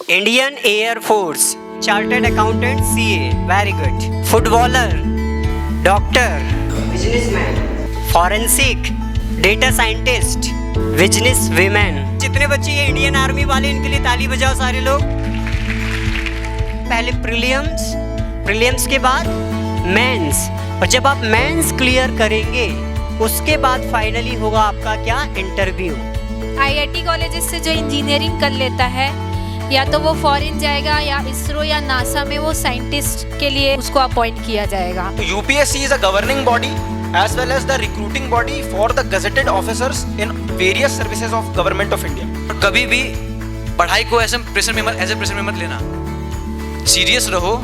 Indian Air Force, chartered accountant CA, very good. Footballer, doctor, businessman, forensic, data scientist, business women. जितने बच्चे ये Indian army वाले, इनके लिए ताली बजाओ सारे लोग। पहले प्रीलिम्स, प्रीलिम्स के बाद मेंस, और जब आप मेंस क्लियर करेंगे उसके बाद फाइनली होगा आपका क्या, इंटरव्यू। आईआईटी कॉलेजेस से जो इंजीनियरिंग कर लेता है, या तो वो फॉरेन जाएगा या इसरो या नासा में वो साइंटिस्ट के लिए उसको अपॉइंट किया जाएगा। UPSC is a governing body as well as the recruiting body for the gazetted officers in various services of government of India. कभी भी पढ़ाई को एज ए प्रेशर में मत लेना, सीरियस रहो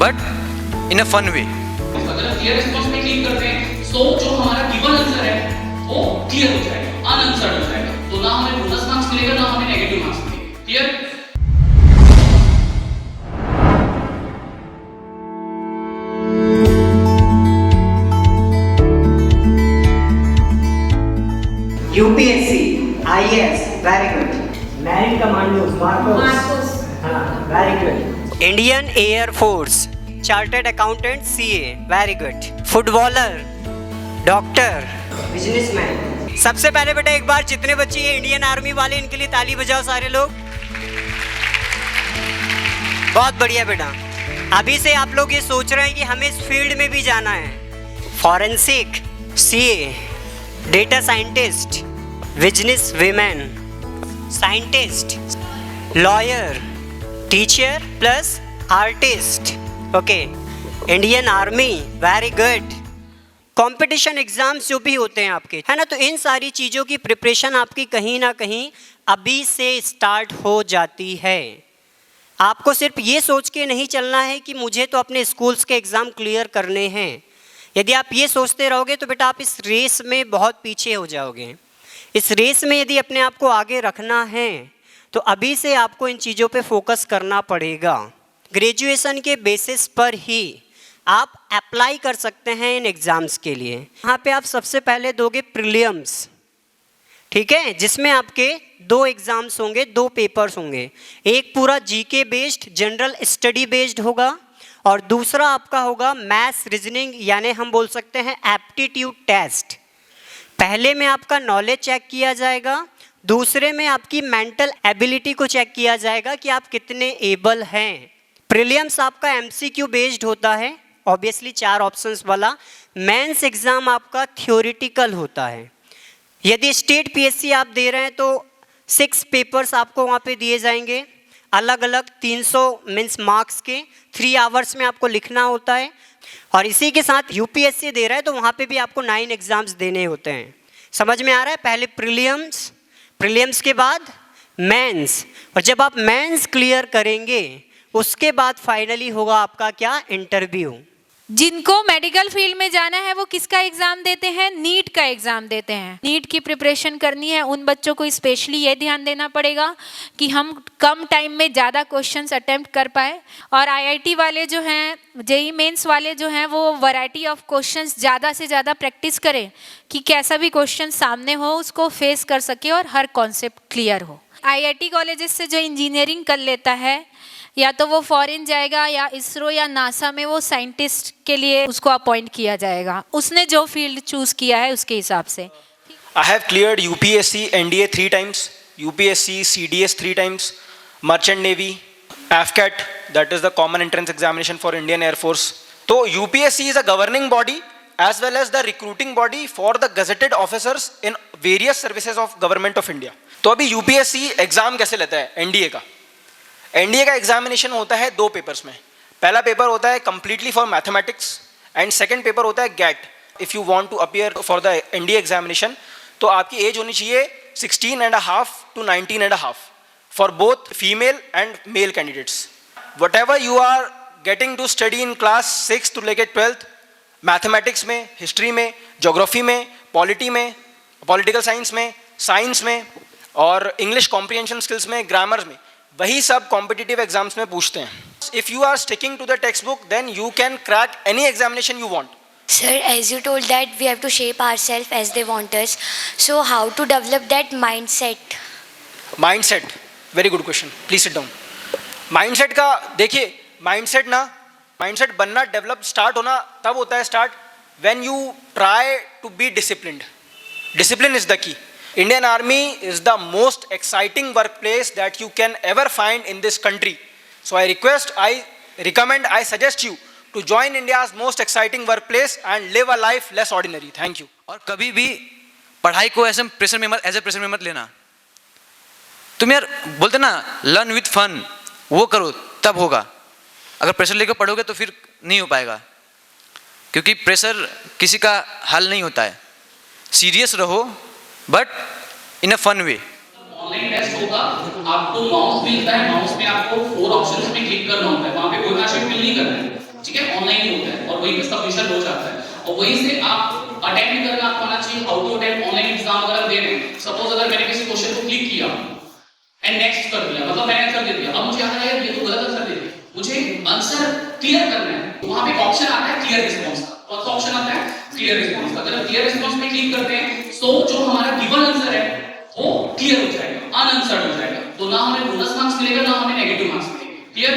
बट इन अ फन वे। अगर क्लियर रिस्पांस में क्लिक करते हैं तो जो हमारा गिवन आंसर है वो क्लियर हो जाएगा, अनआंसर्ड हो जाएगा, तो ना हमें बोनस मार्क्स मिलेगा ना हमें नेगेटिव मार्क्स मिलेंगे। Clear? UPSC, IAS, very good. Marine commandos, MARCOS, हाँ, very good. Indian Air Force, chartered accountant CA, very good. Footballer, doctor, businessman. सबसे पहले बेटा एक बार जितने बच्चे ये इंडियन आर्मी वाले, इनके लिए ताली बजाओ सारे लोग। बहुत बढ़िया बेटा। अभी से आप लोग ये सोच रहे हैं कि हमें इस फील्ड में भी जाना है। Forensic, CA, data scientist, business women, scientist, lawyer, teacher plus artist. Okay, Indian army, very good. Competition exams जो भी होते हैं आपके, है ना, तो इन सारी चीज़ों की प्रिपरेशन आपकी कहीं ना कहीं अभी से स्टार्ट हो जाती है। आपको सिर्फ ये सोच के नहीं चलना है कि मुझे तो अपने स्कूल्स के एग्ज़ाम क्लियर करने हैं। यदि आप ये सोचते रहोगे तो बेटा आप इस रेस में बहुत पीछे हो जाओगे। इस रेस में यदि अपने आप को आगे रखना है तो अभी से आपको इन चीज़ों पे फोकस करना पड़ेगा। ग्रेजुएशन के बेसिस पर ही आप अप्लाई कर सकते हैं इन एग्ज़ाम्स के लिए। यहाँ पे आप सबसे पहले दोगे प्रीलिम्स, ठीक है, जिसमें आपके 2 एग्ज़ाम्स होंगे, 2 पेपर्स होंगे। एक पूरा GK based, general study based होगा, और दूसरा आपका होगा मैथ्स रीजनिंग, यानी हम बोल सकते हैं एप्टीट्यूड टेस्ट। पहले में आपका नॉलेज चेक किया जाएगा, दूसरे में आपकी मेंटल एबिलिटी को चेक किया जाएगा कि आप कितने एबल हैं। प्रीलिम्स आपका एमसीक्यू बेस्ड होता है, ऑब्वियसली 4 ऑप्शंस वाला। मेंस एग्ज़ाम आपका थ्योरेटिकल होता है। यदि स्टेट पीएससी आप दे रहे हैं तो 6 पेपर्स आपको वहाँ पे दिए जाएंगे, अलग अलग 300 मीन्स मार्क्स के, 3 आवर्स में आपको लिखना होता है। और इसी के साथ यूपीएससी दे रहा है तो वहाँ पे भी आपको 9 एग्ज़ाम्स देने होते हैं। समझ में आ रहा है? पहले प्रीलिम्स, प्रीलिम्स के बाद मेंस, और जब आप मेंस क्लियर करेंगे उसके बाद फाइनली होगा आपका क्या, इंटरव्यू। जिनको मेडिकल फील्ड में जाना है वो किसका एग्जाम देते हैं, नीट का एग्जाम देते हैं। नीट की प्रिपरेशन करनी है उन बच्चों को स्पेशली ये ध्यान देना पड़ेगा कि हम कम टाइम में ज़्यादा क्वेश्चंस अटेम्प्ट कर पाए। और आईआईटी वाले जो हैं, जेई मेंस वाले जो हैं, वो वैरायटी ऑफ क्वेश्चंस ज़्यादा से ज़्यादा प्रैक्टिस करें कि कैसा भी क्वेश्चन सामने हो उसको फेस कर सके और हर कॉन्सेप्ट क्लियर हो। आईआईटी कॉलेजेस से जो इंजीनियरिंग कर लेता है, या तो वो फॉरेन जाएगा या इसरो या नासा में वो साइंटिस्ट के लिए उसको अपॉइंट किया जाएगा, उसने जो फील्ड चूज किया है उसके हिसाब से। I have cleared UPSC NDA 3 times, UPSC CDS 3 times, Merchant Navy, AFCAT, that is the Common Entrance Examination for Indian Air Force. तो UPSC is a governing body as well as the recruiting body for the gazetted officers in various services of government of India. तो अभी UPSC exam कैसे लेता है NDA का? NDA का examination होता है 2 पेपर्स में। पहला पेपर होता है completely for mathematics and second paper होता है GAT. If you want to appear for the NDA examination तो आपकी एज होनी चाहिए 16.5 to 19.5 for both female and male candidates. Whatever you are getting to study in class 6 to लेके 12th, mathematics में, history में, geography में, polity में, political science में और इंग्लिश कॉम्प्रिहेंशन स्किल्स में, ग्रामर में, वही सब कॉम्पिटिटिव एग्जाम्स में पूछते हैं। If you are sticking to the text book then you can crack any examination you want. Sir, as you told that we have to shape ourselves as they want us, so how to develop that mindset? Mindset, very good question. Please sit down. Mindset का देखिए, mindset बनना, develop, start होना तब होता है start when you try to be disciplined. Discipline is the key. Indian Army is the most exciting workplace that you can ever find in this country. So I request, I recommend, I suggest you to join India's most exciting workplace and live a life less ordinary. Thank you. और कभी भी पढ़ाई को ऐसे pressure में मत लेना. तुम यार बोलते ना लर्न विथ फन, वो करो तब होगा. अगर प्रेशर लेकर पढ़ोगे तो फिर नहीं हो पाएगा, क्योंकि प्रेशर किसी का हल नहीं होता है. सीरियस रहो but in a fun way. Online test होगा, आपको माउस मिलता है, माउस में आपको 4 ऑप्शंस में क्लिक करना होता है, वहां पे कोई भाषा फिल नहीं करना है, ठीक है, ऑनलाइन ही होता है और वहीं पे सबमिशन हो जाता है और वहीं से आप अटेम्प्ट करना आपको आना चाहिए. How to attempt online exam अगर दे रहे हैं, सपोज अगर मैंने किसी क्वेश्चन को क्लिक किया एंड नेक्स्ट कर दिया, मतलब मैंने आंसर दे दिया, अब मुझे याद आया ये तो गलत आंसर दे दिया, मुझे आंसर क्लियर करना है, तो वहां पे एक ऑप्शन आता है क्लियर रिस्पांस का. कौन सा ऑप्शन आता है? क्लियर रिस्पांस का. जब क्लियर रिस्पांस पे क्लिक करते हैं तो जो हमारा गिवन आंसर है वो क्लियर हो जाएगा, अनआंसर्ड हो जाएगा, तो ना हमें बोनस मार्क्स मिलेगा ना हमें नेगेटिव मार्क्स मिलेंगे. क्लियर?